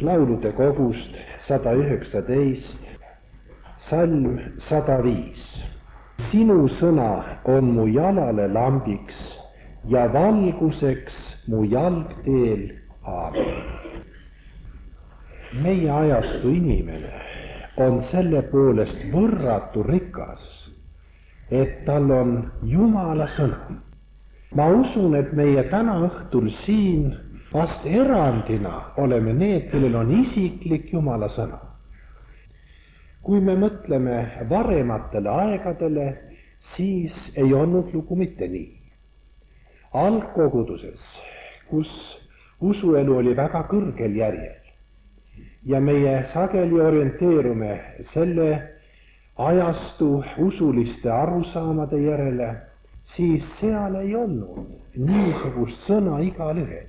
laulude kogust 119, salm 105. Sinu sõna on mu jalale lambiks ja valguseks mu jalgteel. Aamen. Meie ajastu inimene on selle poolest võrratu rikas, et tal on Jumala sõna. Ma usun, et meie täna õhtul siin vast erandina oleme need, kellel on isiklik Jumala sõna. Kui me mõtleme varematele aegadele, siis ei olnud lugu mitte nii. Algkoguduses, kus usuelu oli väga kõrgel järjel ja meie sageli orienteerume selle ajastu usuliste arusaamade järele, siis seal ei olnud niisugust sõna igal ühel.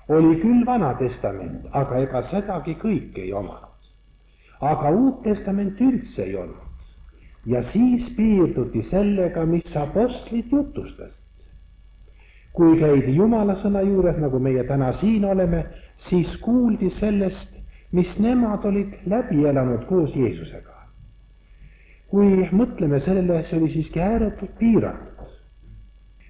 Oli küll Vana Testament, aga ega sedagi kõik ei omanud. Aga Uut Testament üldse ei olnud. Ja siis piirduti sellega, mis apostlid jutustasid. Kui käidi Jumala sõna juures, nagu meie täna siin oleme, siis kuuldi sellest, mis nemad olid läbi elanud koos Jeesusega. Kui mõtleme sellele, see oli siiski ääretult piiratud.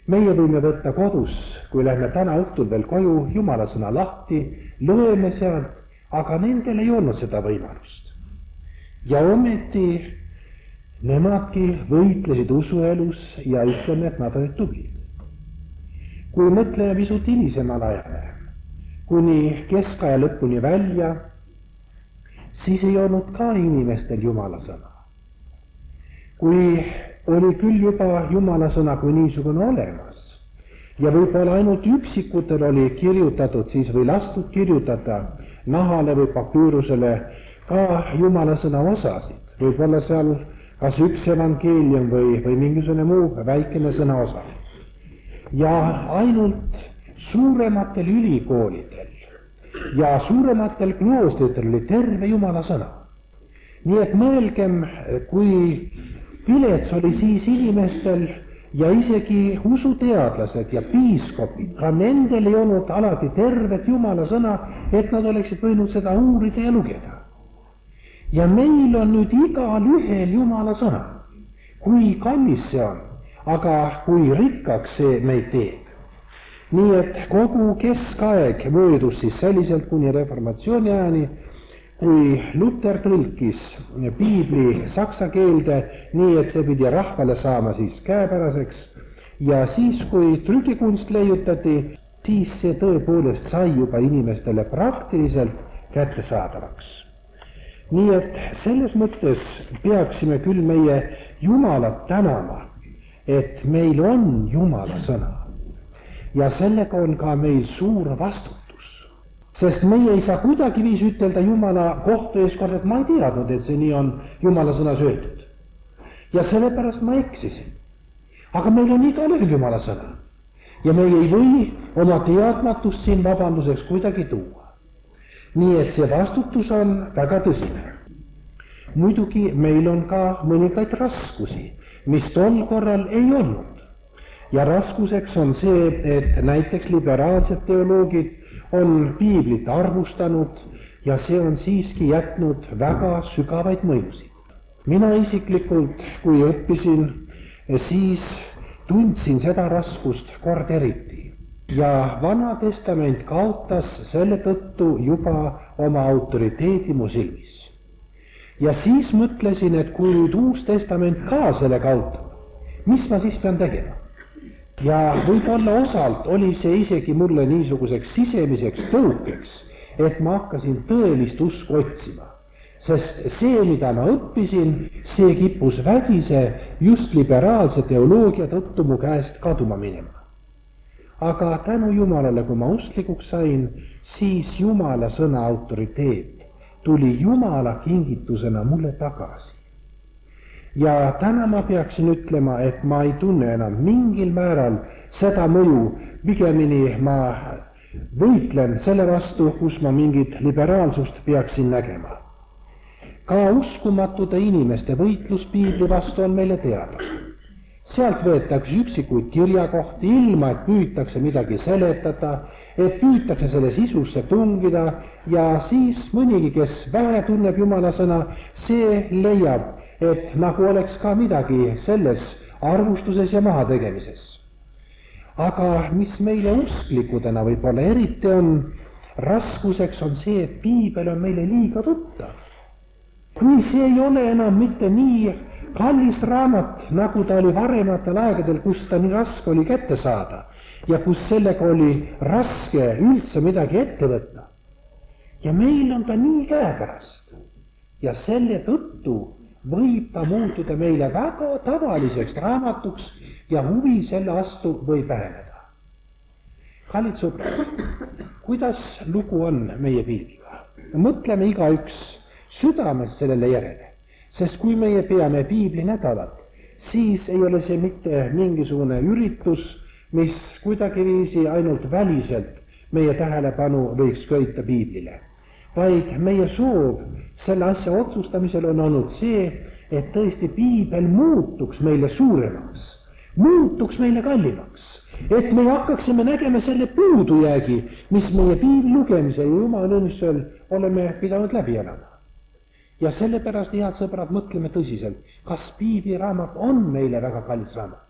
Meie võime võtta kodus, kui lähme täna õhtul veel koju, Jumala sõna lahti, loeme sealt, aga nendel ei olnud seda võimalust. Ja ometi nemadki võitlesid usuelus ja ütleme, et nad olid tublid. Kui mõtleme pisut hilisemal ajale, kuni keskaja lõpuni välja, siis ei olnud ka inimestel Jumala sõna. Kui oli küll juba Jumala sõna kui niisugune olemas ja võib-olla ainult üksikutel oli kirjutatud siis või lastud kirjutada nahale või papüürusele ka Jumala sõna osasid, võib-olla seal kas üks evangeelium või mingisugune muu väikene sõna osa. Ja ainult suurematel ülikoolidel ja suurematel kloostritel oli terve Jumala sõna. Nii et mõelgem, kui vilets oli siis inimestel ja isegi usuteadlased ja piiskopid, ka nendel ei olnud alati tervet Jumala sõna, et nad oleksid võinud seda uurida ja lugeda. Ja meil on nüüd igal ühel Jumala sõna. Kui kallis see on, aga kui rikkaks see meid teeb. Nii et kogu keskaeg möödus siis selliselt kuni reformatsiooni ajani, kui Luther tõlkis piibli saksa keelde, nii et see pidi rahvale saama siis käepäraseks, ja siis, kui trükikunst leiutati, siis see tõepoolest sai juba inimestele praktiliselt kättesaadavaks. Nii et selles mõttes peaksime küll meie Jumalat tänama, et meil on Jumala sõna. Ja sellega on ka meil suur vastutus. Sest meie ei saa kuidagi viis ütelda Jumala kohta eeskord, et ma ei teadnud, et see nii on Jumala sõnas öeldud. Ja sellepärast ma eksisin. Aga meil on igal ühel Jumala sõna. Ja meie ei või oma teadmatust siin vabanduseks kuidagi tuua. Nii et see vastutus on väga tõsine. Muidugi meil on ka mõningaid raskusi, mis tol korral ei olnud. Ja raskuseks on see, et näiteks liberaalsed teoloogid on piiblit arvustanud ja see on siiski jätnud väga sügavaid mõjusid. Mina isiklikult, kui õppisin, siis tundsin seda raskust kord eriti. Ja Vana Testament kaotas selle tõttu juba oma autoriteedi mu silmis. Ja siis mõtlesin, et kui nüüd Uus Testament ka selle kaotab, mis ma siis pean tegema? Ja võib-olla osalt oli see isegi mulle niisuguseks sisemiseks tõukeks, et ma hakkasin tõelist usku otsima. Sest see, mida ma õppisin, see kippus vägise just liberaalse teoloogia tõttu mu käest kaduma minema. Aga tänu Jumalale, kui ma usklikuks sain, siis Jumala sõna autoriteet tuli Jumala kingitusena mulle tagasi. Ja täna ma peaksin ütlema, et ma ei tunne enam mingil määral seda mõju, pigemini ma võitlen selle vastu, kus ma mingit liberaalsust peaksin nägema. Ka uskumatute inimeste võitlus piibli vastu on meile teada. Sealt võetakse üksikuid kirjakohti, ilma et püütakse midagi seletada, et püütakse selle sisusse tungida ja siis mõnigi, kes vähe tunneb Jumala sõna, see leiab, et nagu oleks ka midagi selles arvustuses ja mahategemises. Aga mis meile usklikudena võib-olla eriti on raskuseks, on see, et piibel on meile liiga tuttav. Kui see ei ole enam mitte nii kallis raamat, nagu ta oli varematel aegadel, kus ta nii raske oli kätte saada ja kus sellega oli raske üldse midagi ette võtta. Ja meil on ta nii käepärast ja selle tõttu võib ta muutuda meile väga tavaliseks raamatuks ja huvi selle vastu võib väheneda. Kallid sõbrad, kuidas lugu on meie piibliga? Mõtleme igaüks südames sellele järele, sest kui meie peame piibli nädalat, siis ei ole see mitte mingisugune üritus, mis kuidagiviisi ainult väliselt meie tähelepanu võiks köita piiblile, vaid meie soov selle asja otsustamisel on olnud see, et tõesti piibel muutuks meile suuremaks, muutuks meile kallimaks, et me hakkaksime nägema selle puudujäägi, mis meie piibli lugemise ja Jumala õnnistusel oleme pidanud läbi elama. Ja sellepärast, head sõbrad, mõtleme tõsiselt, kas piibliraamat on meile väga kallis raamat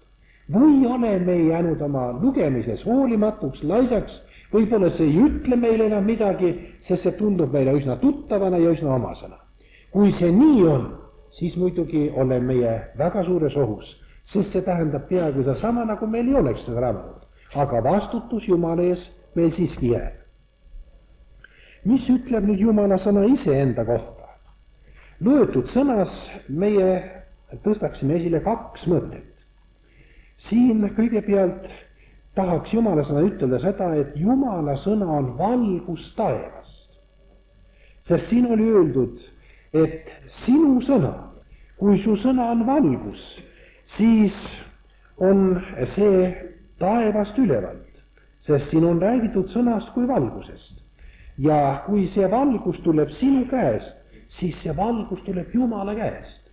või oleme jäänud oma lugemises hoolimatuks, laisaks, võib-olla see ei ütle meile enam midagi, sest see tundub meile üsna tuttavana ja üsna omasena. Kui see nii on, siis muidugi oleme meie väga suures ohus, sest see tähendab peaaegu seda sama, nagu meil ei oleks seda raamatut, aga vastutus Jumala ees meil siiski jääb. Mis ütleb nüüd Jumala sõna iseenda kohta? Loetud sõnas meie tõstaksime esile kaks mõtet. Siin kõigepealt tahaks Jumala sõna ütelda seda, et Jumala sõna on valgus taevast. Sest siin oli öeldud, et sinu sõna, kui su sõna on valgus, siis on see taevast ülevalt, sest siin on räägitud sõnast kui valgusest. Ja kui see valgus tuleb sinu käest, siis see valgus tuleb Jumala käest.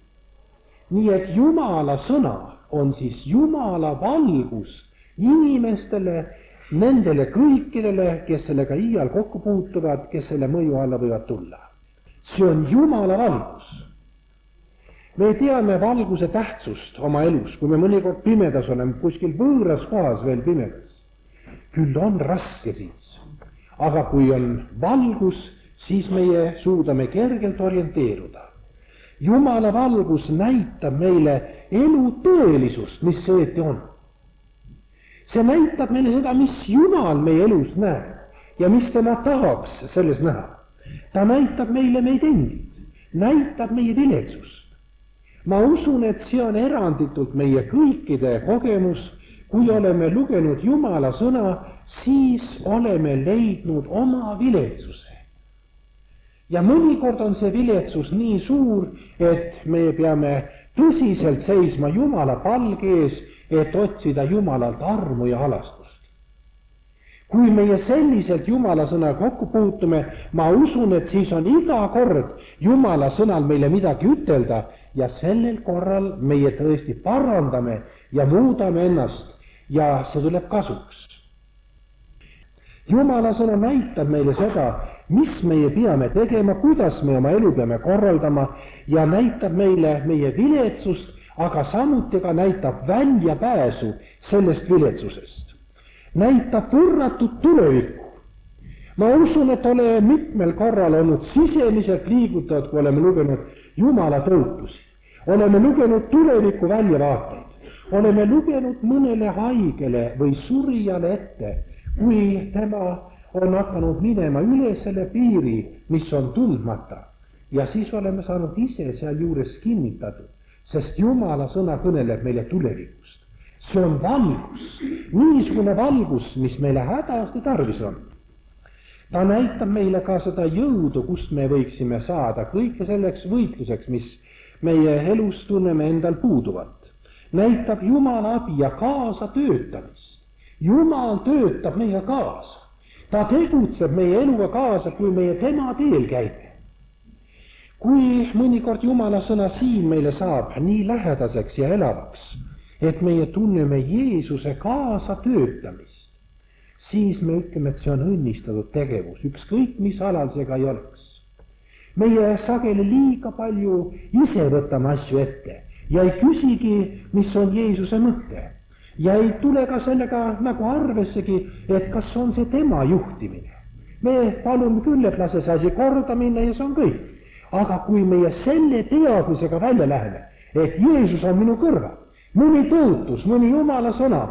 Nii et Jumala sõna on siis Jumala valgus inimestele, nendele kõikidele, kes sellega iial kokku puutuvad, kes selle mõju alla võivad tulla. See on Jumala valgus. Me teame valguse tähtsust oma elus, kui me mõnikord pimedas oleme, kuskil võõras kohas veel pimedas. Küll on raske siis, aga kui on valgus, siis meie suudame kergelt orienteeruda. Jumala valgus näitab meile elu tõelisust, mis see ette on. See näitab meile seda, mis Jumal meie elus näeb ja mis tema tahaks selles näha. Ta näitab meile meid endid, näitab meie viletsust. Ma usun, et see on eranditult meie kõikide kogemus, kui oleme lugenud Jumala sõna, siis oleme leidnud oma viletsuse. Ja mõnikord on see viletsus nii suur, et me peame tõsiselt seisma Jumala palge ees, et otsida Jumalalt armu ja halastust. Kui meie selliselt Jumala sõna kokku puutume, ma usun, et siis on iga kord Jumala sõnal meile midagi ütelda ja sellel korral meie tõesti parandame ja muudame ennast ja see tuleb kasuks. Jumala sõna näitab meile seda, mis meie peame tegema, kuidas me oma elu peame korraldama ja näitab meile meie viletsust, aga samuti ka näitab väljapääsu sellest viletsusest. Näitab võrratut tulevikku. Ma usun, et oleme mitmel korral olnud sisemiselt liigutavad, kui oleme lugenud Jumala tõotusi. Oleme lugenud tuleviku väljavaateid. Oleme lugenud mõnele haigele või surijale ette, kui tema on hakanud minema üle selle piiri, mis on tundmata. Ja siis oleme saanud ise seal juures kinnitatud, sest Jumala sõna kõneleb meile tulevikust. See on valgus, niisugune valgus, mis meile hädasti tarvis on. Ta näitab meile ka seda jõudu, kust me võiksime saada kõike selleks võitluseks, mis meie elus tunneme endal puuduvat. Näitab Jumala abi ja kaasa töötamist. Jumal töötab meie kaasa. Ta tegutseb meie eluga kaasa, kui meie tema teel käime. Kui mõnikord Jumala sõna siin meile saab nii lähedaseks ja elavaks, et meie tunneme Jeesuse kaasa töötamist, siis me ütleme, et see on õnnistatud tegevus, ükskõik mis alal see ka ei oleks. Meie sageli liiga palju ise võtame asju ette ja ei küsigi, mis on Jeesuse mõte. Ja ei tule ka sellega nagu arvessegi, et kas on see tema juhtimine. Me palume küll, et lase see asi korda minna ja see on kõik. Aga kui meie selle teadmisega välja läheme, et Jeesus on minu kõrval, mõni tõotus, mõni Jumala sõna,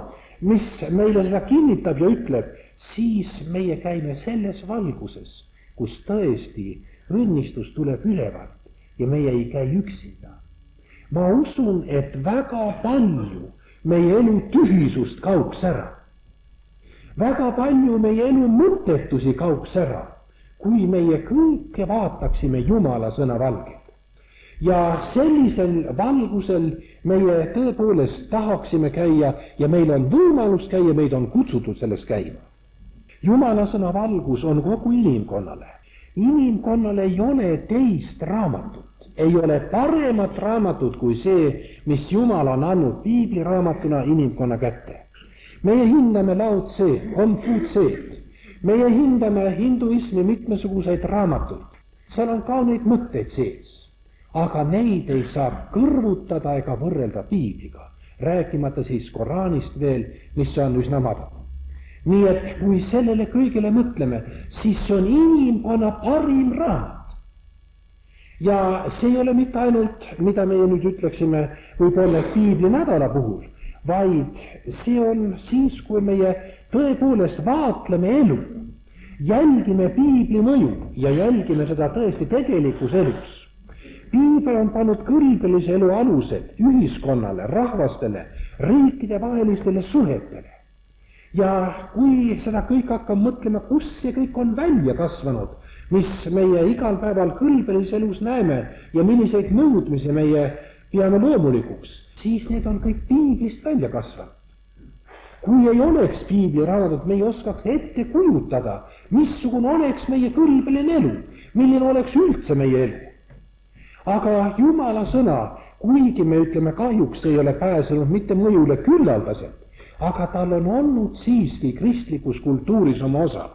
mis meile seda kinnitab ja ütleb, siis meie käime selles valguses, kus tõesti õnnistus tuleb ülevalt ja meie ei käi üksinda. Ma usun, et väga palju meie elu tühisust kauks ära. Väga palju meie elu mõttetusi kauks ära, kui meie kõike vaataksime Jumala sõna valgelt. Ja sellisel valgusel meie tõepoolest tahaksime käia ja meil on võimalus käia, meid on kutsutud selles käima. Jumala sõna valgus on kogu inimkonnale. Inimkonnale ei ole teist raamatut. Ei ole paremat raamatut kui see, mis Jumal on andnud piibliraamatuna inimkonna kätte. Meie hindame Lao Tse, Konfutseed. Meie hindame hinduismi mitmesuguseid raamatuid. Seal on kauneid mõtteid sees. Aga neid ei saa kõrvutada ega võrrelda piibliga. Rääkimata siis Koraanist veel, mis on üsna madal. Nii et kui sellele kõigele mõtleme, siis see on inimkonna parim raamat. Ja see ei ole mitte ainult, mida meie nüüd ütleksime võib-olla piibli nädala puhul, vaid see on siis, kui meie tõepoolest vaatleme elu, jälgime piibli mõju ja jälgime seda tõesti tegelikus elus. Piibel on pannud kõlbelise elu alused ühiskonnale, rahvastele, riikide vahelistele suhetele. Ja kui seda kõik hakkab mõtlema, kus see kõik on välja kasvanud, mis meie igal päeval kõlbelises elus näeme ja milliseid nõudmisi meie peame loomulikuks, siis need on kõik piiblist välja kasvanud. Kui ei oleks piibliraamatut, me ei oskaks ette kujutada, missugune oleks meie kõlbeline elu, milline oleks üldse meie elu. Aga Jumala sõna, kuigi me ütleme kahjuks ei ole pääsenud mitte mõjule küllaldaselt, aga tal on olnud siiski kristlikus kultuuris oma osa.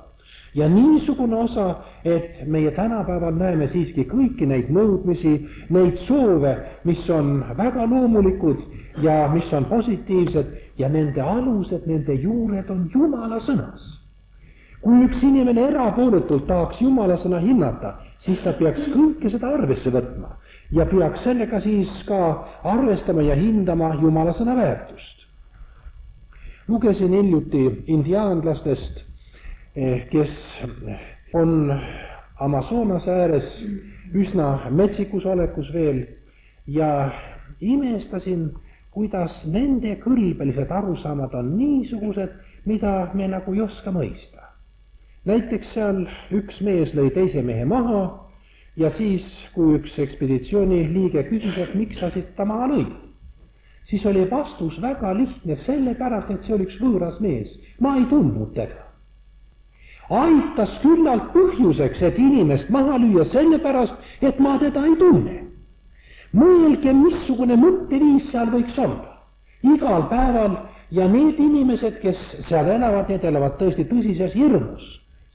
Ja niisugune osa, et meie tänapäeval näeme siiski kõiki neid nõudmisi, neid soove, mis on väga loomulikud ja mis on positiivsed ja nende alused, nende juured on Jumala sõnas. Kui üks inimene erapooletult tahaks Jumala sõna hinnata, siis ta peaks kõike seda arvesse võtma ja peaks sellega siis ka arvestama ja hindama Jumala sõna väärtust. Lugesin hiljuti indiaanlastest, kes on Amazonase ääres üsna metsikus olekus veel ja imestasin, kuidas nende kõlbelised arusaamad on niisugused, mida me nagu ei oska mõista. Näiteks seal üks mees lõi teise mehe maha ja siis, kui üks ekspeditsiooni liige küsis, et miks sa siit ta maha lõi, siis oli vastus väga lihtne, sellepärast, et see oli üks võõras mees. Ma ei tundnud teda. Aitas küllalt põhjuseks, et inimest maha lüüa sellepärast, et ma teda ei tunne. Mõelge, missugune mõtteviis seal võiks olla. Igal päeval ja need inimesed, kes seal elavad, need elavad tõesti tõsises hirmus,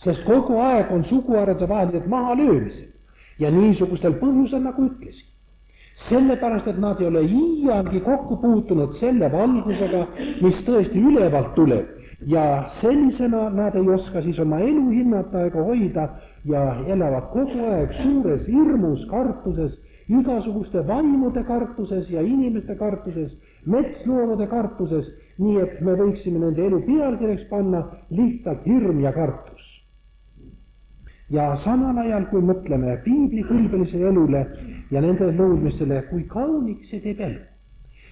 sest kogu aeg on suguharade vahelised maha löömised ja niisugustel põhjusel, nagu ütlesin. Sellepärast, et nad ei ole iialgi kokku puutunud selle valgusega, mis tõesti ülevalt tuleb ja sellisena nad ei oska siis oma elu hinnata ega hoida ja elavad kogu aeg suures hirmus, kartuses, igasuguste vaimude kartuses ja inimeste kartuses, metsloomade kartuses, nii et me võiksime nende elu pealkirjaks panna lihtsalt hirm ja kartus. Ja samal ajal, kui mõtleme piibli kõlbelisele elule ja nende nõudmistele, kui kauniks see teeb elu.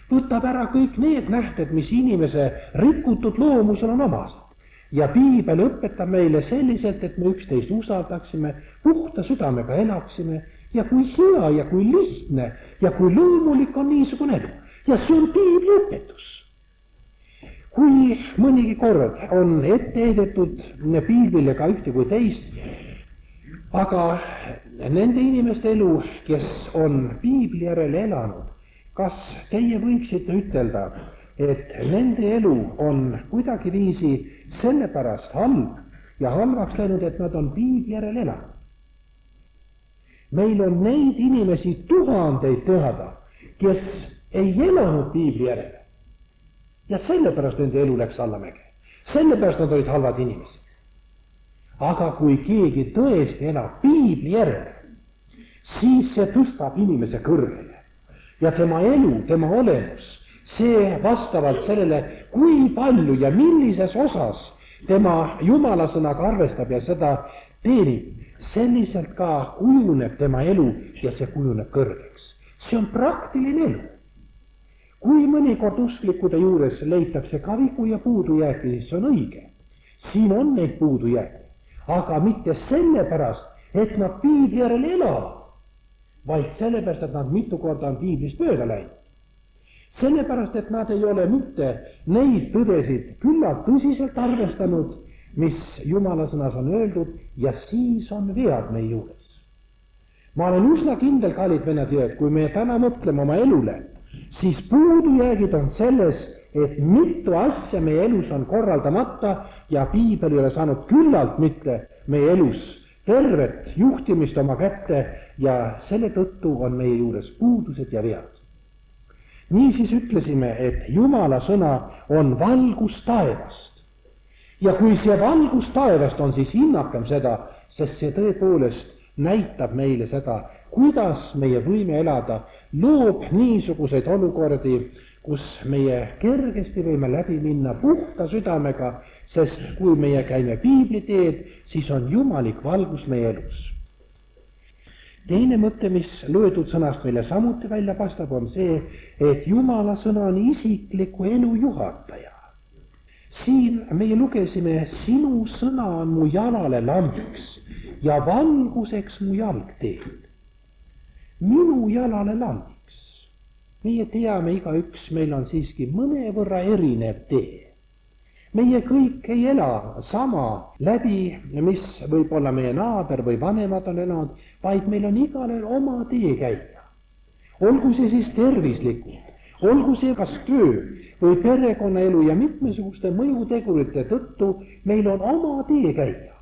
Võtab ära kõik need nähted, mis inimese rikutud loomusel on omased. Ja piibel õpetab meile selliselt, et me üksteist usaldaksime, puhta südamega elaksime ja kui hea ja kui lihtne ja kui loomulik on niisugune elu. Ja see on piibli õpetus. Kui mõnigi kord on ette heidetud piiblile ka ühte kui teist, aga nende inimeste elu, kes on piibli järele elanud, kas teie võiksite ütelda, et nende elu on kuidagiviisi sellepärast halb ja halvaks läinud, et nad on piibli järel elanud. Meil on neid inimesi tuhandeid teada, kes ei elanud piibli järel. Ja sellepärast nende elu läks allamäge. Sellepärast nad olid halvad inimesed. Aga kui keegi tõesti elab piibli järel, siis see tõstab inimese kõrgele. Ja tema elu, tema olemus, see vastavalt sellele, kui palju ja millises osas tema Jumala sõnaga arvestab ja seda teenib, selliselt ka kujuneb tema elu ja see kujuneb kõrgeks. See on praktiline elu. Kui mõnikord usklikude juures leitakse ka vigu ja puudujääki, siis on õige. Siin on neid puudujääki, aga mitte sellepärast, et nad piibli järel elavad, vaid sellepärast, et nad mitu korda on piiblist mööda läinud. Sellepärast, et nad ei ole mitte neid tõdesid küllalt tõsiselt arvestanud, mis Jumala sõnas on öeldud, ja siis on vead meie juures. Ma olen üsna kindel, kallid vennad, et kui me täna mõtleme oma elule, siis puudujäägid on selles, et mitu asja meie elus on korraldamata ja piibel ei ole saanud küllalt mitte meie elus tervet juhtimist oma kätte ja selle tõttu on meie juures puudused ja vead. Niisiis ütlesime, et Jumala sõna on valgus taevast. Ja kui see valgus taevast on, siis hinnakem seda, sest see tõepoolest näitab meile seda, kuidas meie võime elada, loob niisuguseid olukordi, kus meie kergesti võime läbi minna puhta südamega, sest kui meie käime piibli teed, siis on jumalik valgus meie elus. Teine mõte, mis loetud sõnast meile samuti välja pastab, on see, et Jumala sõna on isikliku elu juhataja. Siin meie lugesime, sinu sõna on mu jalale lambiks ja valguseks mu jalgteel. Minu jalale lambiks. Meie teame igaüks, meil on siiski mõnevõrra erinev tee. Meie kõik ei ela sama läbi, mis võib olla meie naaber või vanemad on elanud, vaid meil on igalel oma tee käia. Olgu see siis tervislikult, olgu see kas töö või perekonnaelu ja mitmesuguste mõjutegurite tõttu meil on oma tee käia.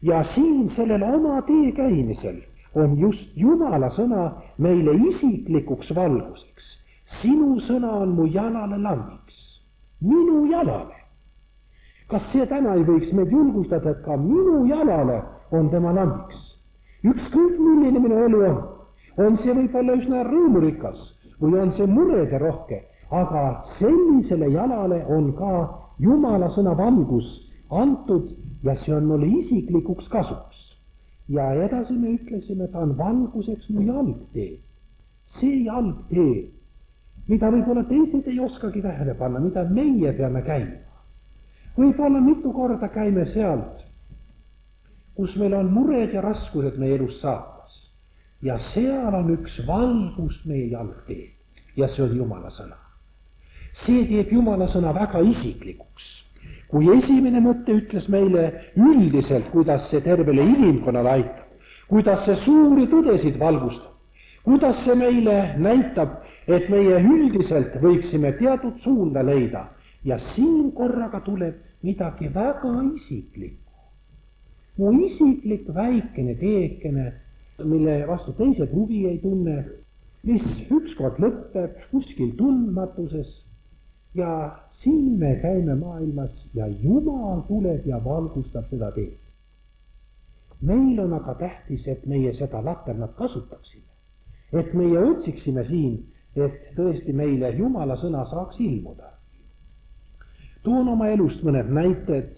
Ja siin sellel oma tee käimisel on just Jumala sõna meile isiklikuks valguseks. Sinu sõna on mu jalale lambiks. Minu jalale. Kas see täna ei võiks meid julgustada, et ka minu jalale on tema lambiks? Ükskõik milline minu elu on. On see võib-olla üsna rõõmurikas või on see murede rohke, aga sellisele jalale on ka Jumala sõna valgus antud ja see on mulle isiklikuks kasuks. Ja edasi me ütlesime, ta on valguseks mu jalgtee. See jalgtee, mida võib-olla teised ei oskagi tähele panna, mida meie peame käima. Võib-olla mitu korda käime sealt, kus meil on mured ja raskused meie elus saatas. Ja seal on üks valgus meie jalgteel ja see on Jumala sõna. See teeb Jumala sõna väga isiklikuks. Kui esimene mõte ütles meile üldiselt, kuidas see tervele inimkonnale aitab, kuidas see suuri tõdesid valgustab, kuidas see meile näitab, et meie üldiselt võiksime teatud suunda leida ja siin korraga tuleb midagi väga isiklikku. Mu isiklik väikene teekene, mille vastu teised huvi ei tunne, mis ükskord lõpeb kuskil tundmatuses ja siin me käime maailmas ja Jumal tuleb ja valgustab seda teed. Meil on aga tähtis, et meie seda laternat kasutaksime, et meie otsiksime siin, et tõesti meile Jumala sõna saaks ilmuda. Toon oma elust mõned näited,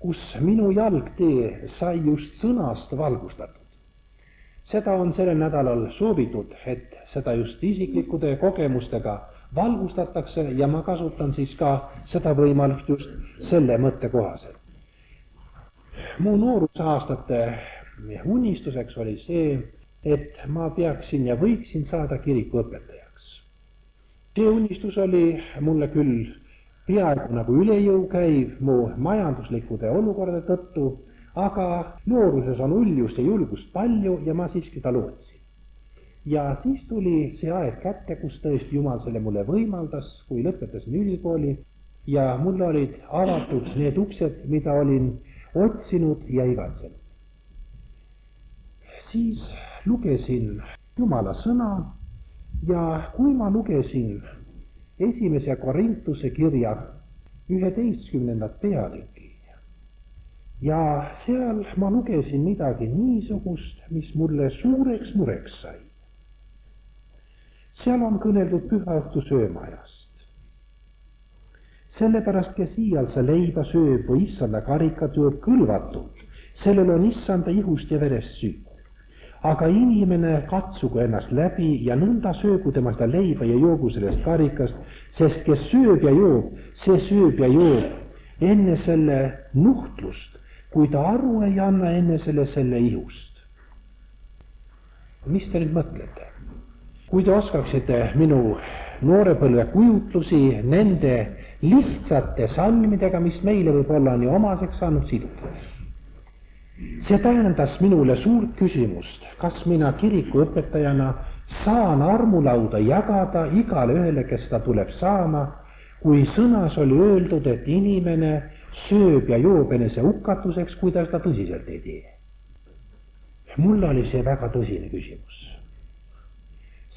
kus minu jalgtee sai just sõnast valgustatud. Seda on sellel nädalal soovitud, et seda just isiklikude kogemustega valgustatakse ja ma kasutan siis ka seda võimalust just selle mõtte kohaselt. Mu noorusaastate unistuseks oli see, et ma peaksin ja võiksin saada kirikuõpetajaks. See unistus oli mulle küll peaaegu nagu üle jõu käiv mu majanduslikude olukorda tõttu, aga nooruses on uljust ja julgust palju ja ma siiski ta lootsin. Ja siis tuli see aeg kätte, kus tõesti Jumal selle mulle võimaldas, kui lõpetasin ülikooli ja mul olid avatud need uksed, mida olin otsinud ja igatsenud. Siis lugesin Jumala sõna ja kui ma lugesin 1. Korintuse kirja 11. peatüki ja seal ma lugesin midagi niisugust, mis mulle suureks mureks sai. Seal on kõneldud pühaõhtu söömaajast. Sellepärast, kes iialsa leiba sööb või issanda karikat joob kõlvatult, sellel on issanda ihust ja verest süüd. Aga inimene katsugu ennast läbi ja nõnda söögu tema seda leiba ja joogu sellest karikast, sest kes sööb ja joob, see sööb ja joob enne selle nuhtlust, kui ta aru ei anna enne selle ihust. Mis te nüüd mõtlete? Kui te oskaksite minu noorepõlve kujutlusi nende lihtsate salmidega, mis meile võib-olla nii omaseks saanud siduda. See tähendas minule suurt küsimust, kas mina kirikuõpetajana saan armulauda jagada igale ühele, kes ta tuleb saama, kui sõnas oli öeldud, et inimene sööb ja joob enese hukatuseks, kui ta seda tõsiselt ei tee. Mul oli see väga tõsine küsimus,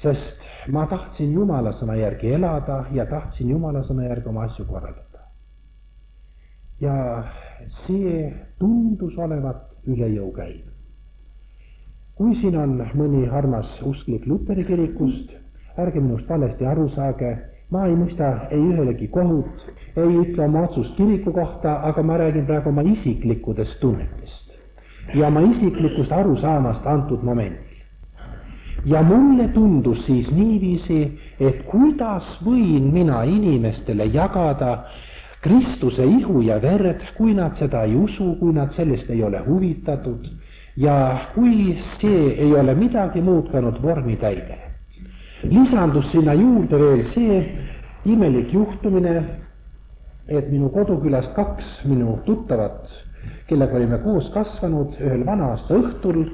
sest ma tahtsin Jumala sõna järgi elada ja tahtsin Jumala sõna järgi oma asju korraldada. Ja see tundus olevat üle jõu käiv. Kui siin on mõni armas usklik Luteri kirikust, ärge minust valesti aru saage, ma ei mõista ei ühelegi kohut, ei ütle oma otsust kiriku kohta, aga ma räägin praegu oma isiklikudest tunnetest ja oma isiklikust arusaamast antud momendil. Ja mulle tundus siis niiviisi, et kuidas võin mina inimestele jagada Kristuse ihu ja verd, kui nad seda ei usu, kui nad sellest ei ole huvitatud ja kui see ei ole midagi muud kanud vormitäide. Lisandus sinna juurde veel see imelik juhtumine, et minu kodukülast 2 minu tuttavat, kellega olime koos kasvanud ühel vana-aasta õhtul,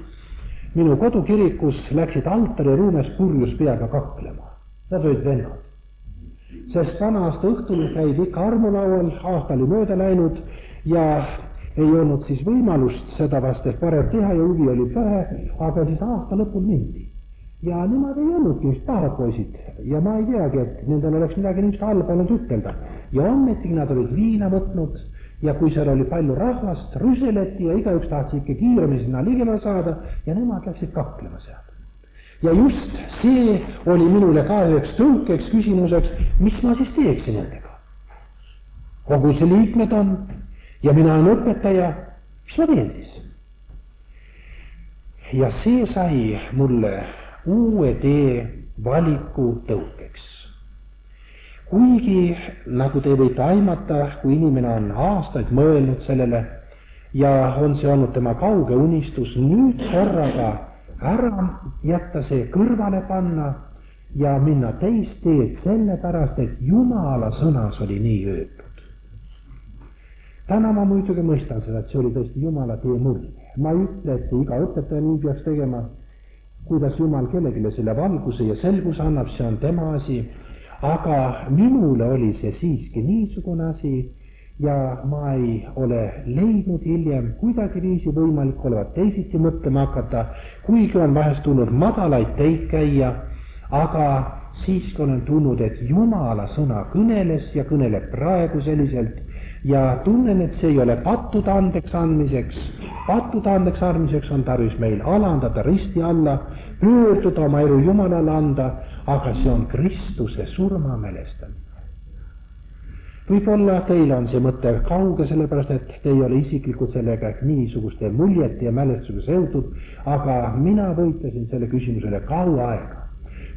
minu kodukirikus läksid altari ruumes purjus peaga kaklema. Nad olid vennad. Sest vana-aasta õhtul käib ikka armulaual, aasta oli mööda läinud ja ei olnud siis võimalust seda vast ehk varem teha ja huvi oli vähe, aga siis aasta lõpul mindi. Ja nemad ei olnudki just pahad poisid ja ma ei teagi, et nendel oleks midagi niisugust halba olnud ütelda. Ja ometi nad olid viina võtnud ja kui seal oli palju rahvast, rüseleti ja igaüks tahtis ikka kiiremini sinna ligema saada ja nemad läksid kaklema seal. Ja just see oli minule ka üheks tõukeks küsimuseks, mis ma siis teeksin nendega. Kogu see liikmed on ja mina olen õpetaja, mis ma teen siis? Ja see sai mulle uue tee valiku tõukeks. Kuigi, nagu te võite aimata, kui inimene on aastaid mõelnud sellele ja on see olnud tema kauge unistus, nüüd korraga ära jätta see kõrvale panna ja minna teist teed sellepärast, et Jumala sõnas oli nii öeldud. Täna ma muidugi mõistan seda, et see oli tõesti Jumala tee mulle. Ma ei ütle, et iga õpetaja nii peaks tegema, kuidas Jumal kellelegi selle valguse ja selguse annab, see on tema asi, aga minule oli see siiski niisugune asi ja ma ei ole leidnud hiljem kuidagi viisi võimalik olevat teisiti mõtlema hakata, kuigi on vahest tulnud madalaid teid käia, aga siiski olen tulnud, et Jumala sõna kõneles ja kõneleb praegu selliselt ja tunnen, et see ei ole pattude andeks andmiseks. Pattude andeks andmiseks on tarvis meil alandada risti alla, pöörduda oma elu Jumalale anda, aga see on Kristuse surma mälestamine. Võib-olla teil on see mõte kauge, sellepärast et te ei ole isiklikult sellega niisuguste muljete ja mälestusega seotud, aga mina võitlesin selle küsimusele kaua aega.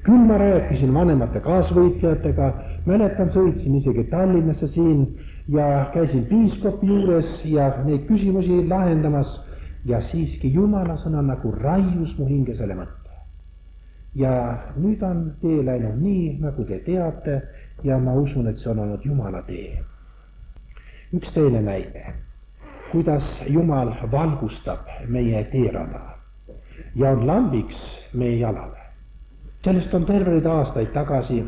Küll ma rääkisin vanemate kaasvõitlejatega, mäletan, sõitsin isegi Tallinnasse siin ja käisin piiskopi juures ja neid küsimusi lahendamas ja siiski Jumala sõna nagu raius mu hinge selle mõtte. Ja nüüd on tee läinud nii, nagu te teate, ja ma usun, et see on olnud Jumala tee. Üks teine näide, kuidas Jumal valgustab meie teerada ja on lambiks meie jalale. Sellest on terveid aastaid tagasi,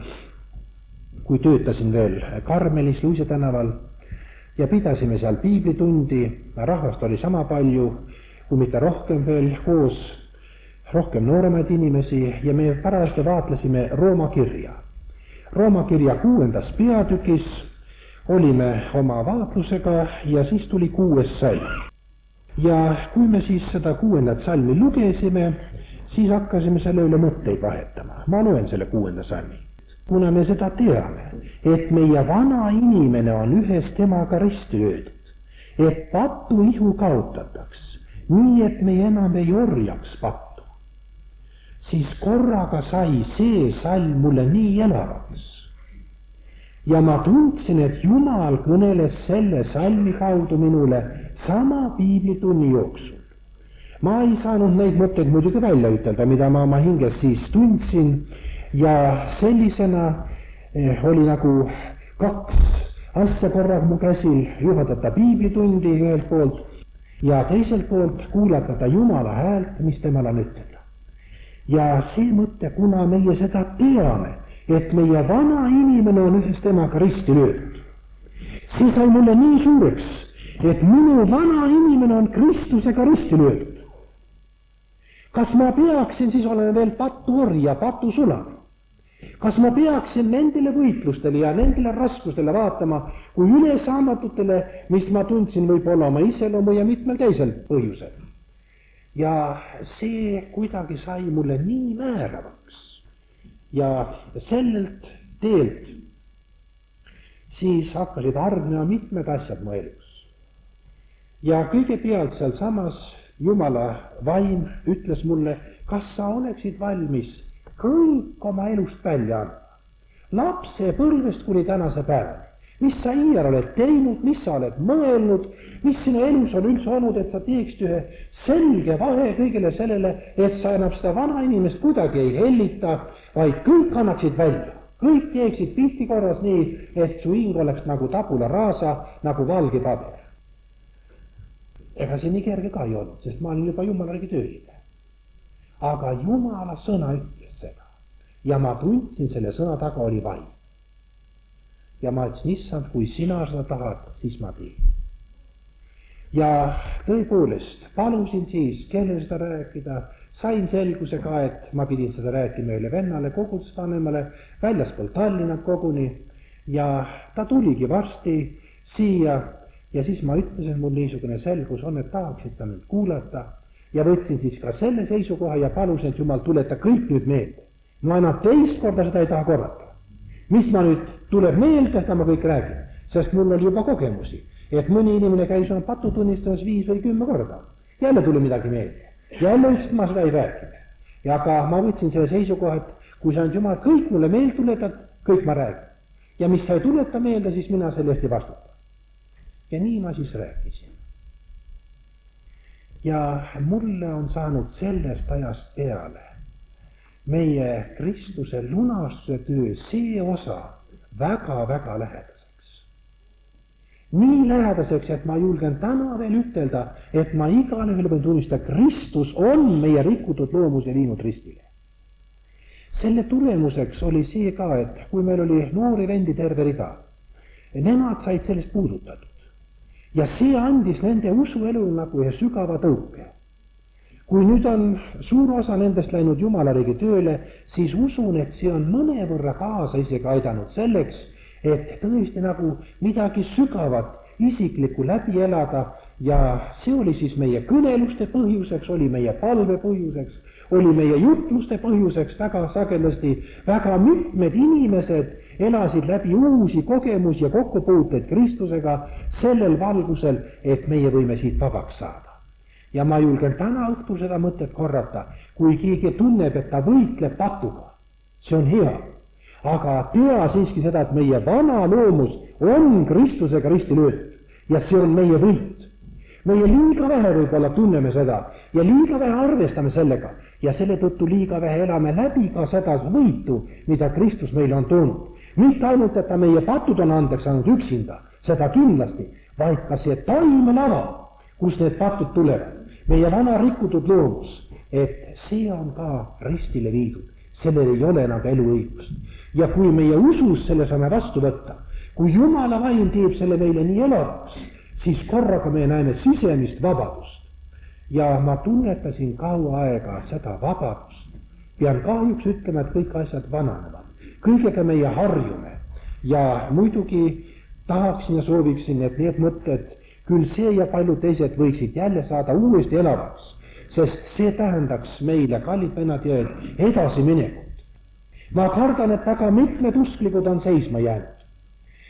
kui töötasin veel Karmelis Luise tänaval ja pidasime seal piiblitundi, rahvast oli sama palju, kui mitte rohkem veel koos, rohkem nooremaid inimesi ja me parajasti vaatlesime Rooma kirja. Rooma kirja 6. peatükis olime oma vaatlusega ja siis tuli 6. salm. Ja kui me siis seda 6. salmi lugesime, siis hakkasime selle üle mõtteid vahetama. Ma loen selle 6. salmi. Kuna me seda teame, et meie vana inimene on ühes temaga risti löödud, et patu ihu kaotataks, nii et me enam ei orjaks pattu, siis korraga sai see salm mulle nii elavaks. Ja ma tundsin, et Jumal kõneles selle salmi kaudu minule sama piiblitunni jooksul. Ma ei saanud neid mõtteid muidugi välja ütelda, mida ma oma hinges siis tundsin, ja sellisena oli nagu 2 asja korraga mu käsil, juhatada piiblitundi ühelt poolt ja teiselt poolt kuulatada Jumala häält, mis temal on ütelda. Ja see mõte, kuna meie seda teame, et meie vana inimene on ühes temaga risti löödud, siis sai mulle nii suureks, et minu vana inimene on Kristusega risti löödud. Kas ma peaksin siis olema veel patuorja, patusulane? Kas ma peaksin nendele võitlustele ja nendele raskustele vaatama kui ülesaamatutele, mis ma tundsin võib-olla oma iseloomu ja mitmel teisel põhjusel? Ja see kuidagi sai mulle nii määravaks. Ja sellelt teelt siis hakkasid hargnema mitmed asjad mu elus. Ja kõigepealt seal samas Jumala vaim ütles mulle, kas sa oleksid valmis kõik oma elust välja andma. Lapse põlvest kuni tänase päevani. Mis sa iial oled teinud, mis sa oled mõelnud, mis sinu elus on üldse olnud, et sa teeksid ühe selge vahe kõigele sellele, et sa enam seda vana inimest kuidagi ei hellita, vaid kõik annaksid välja. Kõik teeksid pilti korras nii, et su hing oleks nagu tabula rasa, nagu valge paber. Ega see nii kerge ka ei olnud, sest ma olin juba Jumala riigi tööline. Aga Jumala sõna ütles seda. Ja ma tundsin, selle sõna taga oli vaim. Ja ma ütlesin, issand, kui sina seda tahad, siis ma teen. Ja tõepoolest, palusin siis, kellele seda rääkida, sain selguse ka, et ma pidin seda rääkima üle vennale, kogudusvanemale, väljaspool Tallinnat koguni, ja ta tuligi varsti siia, ja siis ma ütlesin, mul niisugune selgus on, et tahaksid ta mind kuulata, ja võtsin siis ka selle seisukoha ja palusin, et Jumal, tuleta kõik nüüd meelde. Ma enam teist korda seda ei taha korrata. Mis ma nüüd tuleb meelde, et ma kõik räägin, sest mul oli juba kogemusi, et mõni inimene käis on patutunnistamas 5 või 10 korda. Jälle tuli midagi meelde. Jälle ütlesin, ma seda ei räägin. Ja aga ma võtsin selle seisukoha, et kui sa on Jumal kõik mulle meelde tuletad, kõik ma räägin. Ja mis sa ei tuleta meelde, siis mina selle eest ei vastuta. Ja nii ma siis rääkisin. Ja mulle on saanud sellest ajast peale meie Kristuse lunastuse töö see osa väga-väga lähedaseks. Nii lähedaseks, et ma julgen täna veel ütelda, et ma igale ühele võin tunnistada, Kristus on meie rikutud loomuse viinud ristile. Selle tulemuseks oli see ka, et kui meil oli noori vendi terve rida, nemad said sellest puudutatud. Ja see andis nende usuelule nagu ühe sügava tõuke. Kui nüüd on suur osa nendest läinud Jumala riigi tööle, siis usun, et see on mõnevõrra kaasa isegi aidanud selleks, et tõesti nagu midagi sügavat, isiklikku läbi elada, ja see oli siis meie kõneluste põhjuseks, oli meie palve põhjuseks, oli meie jutluste põhjuseks väga sagedasti, väga mitmed inimesed elasid läbi uusi kogemusi ja kokkupuuteid Kristusega sellel valgusel, et meie võime siit vabaks saada. Ja ma julgen täna õhtul seda mõtet korrata, kui keegi tunneb, et ta võitleb patuga. See on hea. Aga tea siiski seda, et meie vana loomus on Kristusega risti löödud ja see on meie võit. Meie liiga vähe võib-olla tunneme seda ja liiga vähe arvestame sellega ja selle tõttu liiga vähe elame läbi ka seda võitu, mida Kristus meile on toonud. Mitte ainult, et ta meie patud on andeks saanud üksinda, seda kindlasti, vaid ka see taimelava, kus need patud tulevad, meie vana rikutud loomus, et see on ka ristile viidud. sellel ei ole enam eluõigust. Ja kui meie usus selle saame vastu võtta, kui Jumala vaim teeb selle meile nii elatuks, siis korraga me näeme sisemist vabadust. Ja ma tunnetasin kaua aega seda vabadust. Pean kahjuks ütlema, et kõik asjad vananevad. Kõigega meie harjume. Ja muidugi tahaksin ja sooviksin, et need mõtted, küll see ja paljud teised võiksid jälle saada uuesti elavaks, sest see tähendaks meile, kallid vennad ja õed, edasiminekut. Ma kardan, et väga mitmed usklikud on seisma jäänud.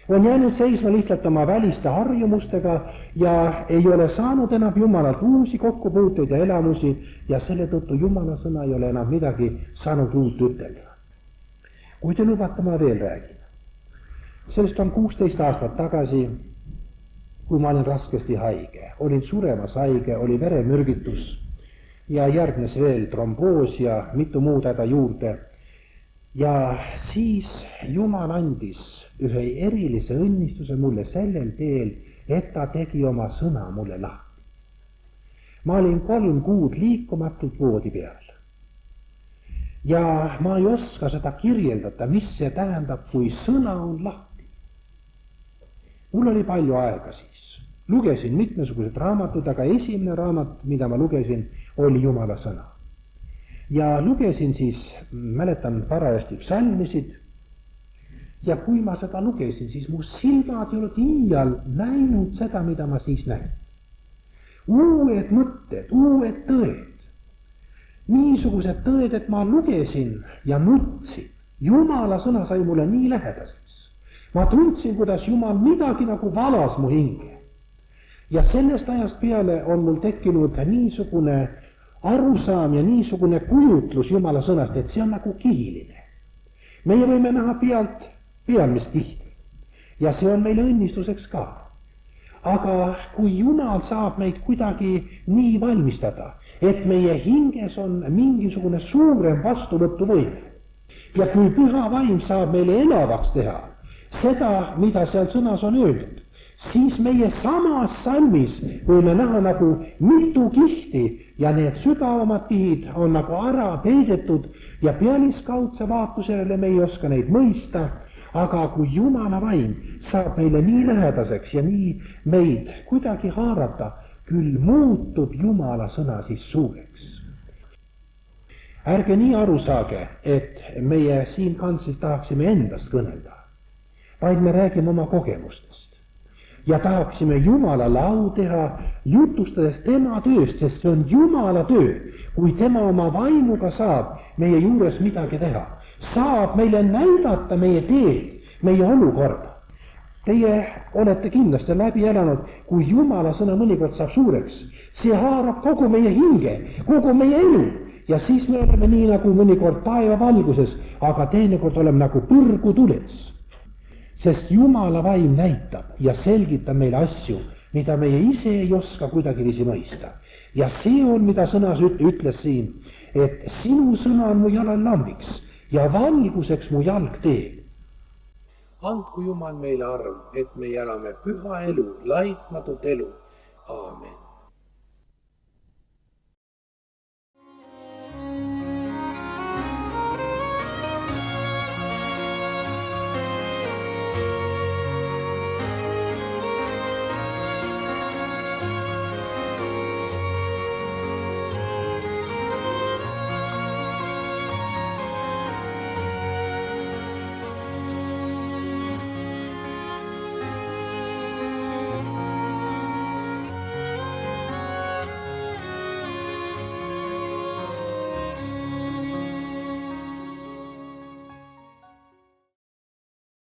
On jäänud seisma lihtsalt oma väliste harjumustega ja ei ole saanud enam Jumalalt uusi kokkupuuteid ja elamusi ja selle tõttu Jumala sõna ei ole enam midagi saanud uut ütelda. Kui te lubate, ma veel räägin. Sellest on 16 aastat tagasi, kui ma olin raskesti haige. Olin suremas haige, oli veremürgitus ja järgnes veel tromboos ja mitu muud häda juurde. Ja siis Jumal andis ühe erilise õnnistuse mulle sellel teel, et ta tegi oma sõna mulle lahti. Ma olin 3 kuud liikumatult voodi peal. Ja ma ei oska seda kirjeldada, mis see tähendab, kui sõna on lahti. Mul oli palju aega siis. Lugesin mitmesugused raamatud, aga esimene raamat, mida ma lugesin, oli Jumala sõna. Ja lugesin siis, mäletan parajasti psalmisid, ja kui ma seda lugesin, siis mu silmad ei olnud iial näinud seda, mida ma siis näin. Uued mõtted, uued tõed. Niisugused tõed, et ma lugesin ja nutsin. Jumala sõna sai mulle nii lähedaseks. Ma tundsin, kuidas Jumal midagi nagu valas mu hinge. Ja sellest ajast peale on mul tekkinud niisugune arusaam ja niisugune kujutlus Jumala sõnast, et see on nagu kihiline. Meie võime näha pealmist tihti ja see on meile õnnistuseks ka. Aga kui Jumal saab meid kuidagi nii valmistada, et meie hinges on mingisugune suurem vastuvõtuvõime ja kui püha vaim saab meile elavaks teha seda, mida seal sõnas on öeldud, siis meie samas salmis võime näha nagu mitu kihti ja need sügavamad kihid on nagu ära peidetud ja pealiskaudse vaatusele me ei oska neid mõista, aga kui Jumala vaim saab meile nii lähedaseks ja nii meid kuidagi haarata, küll muutub Jumala sõna siis suureks. Ärge nii aru saage, et meie siin kansis tahaksime endast kõnelda, vaid me räägime oma kogemustest ja tahaksime Jumalale au teha, jutustades tema tööst, sest see on Jumala töö, kui tema oma vaimuga saab meie juures midagi teha, saab meile näidata meie teed, meie olukorda. Teie olete kindlasti läbi elanud, kui Jumala sõna mõnikord saab suureks, see haarab kogu meie hinge, kogu meie elu ja siis me oleme nii nagu mõnikord taeva valguses, aga teinekord oleme nagu põrgu tules. Sest Jumala vaim näitab ja selgitab meile asju, mida meie ise ei oska kuidagiviisi mõista. Ja see on, mida sõnas ütles siin, et sinu sõna on mu jalal lambiks ja valguseks mu jalg teeb. Andku Jumal meile arm, et me elame püha elu, laitmatut elu. Aamen.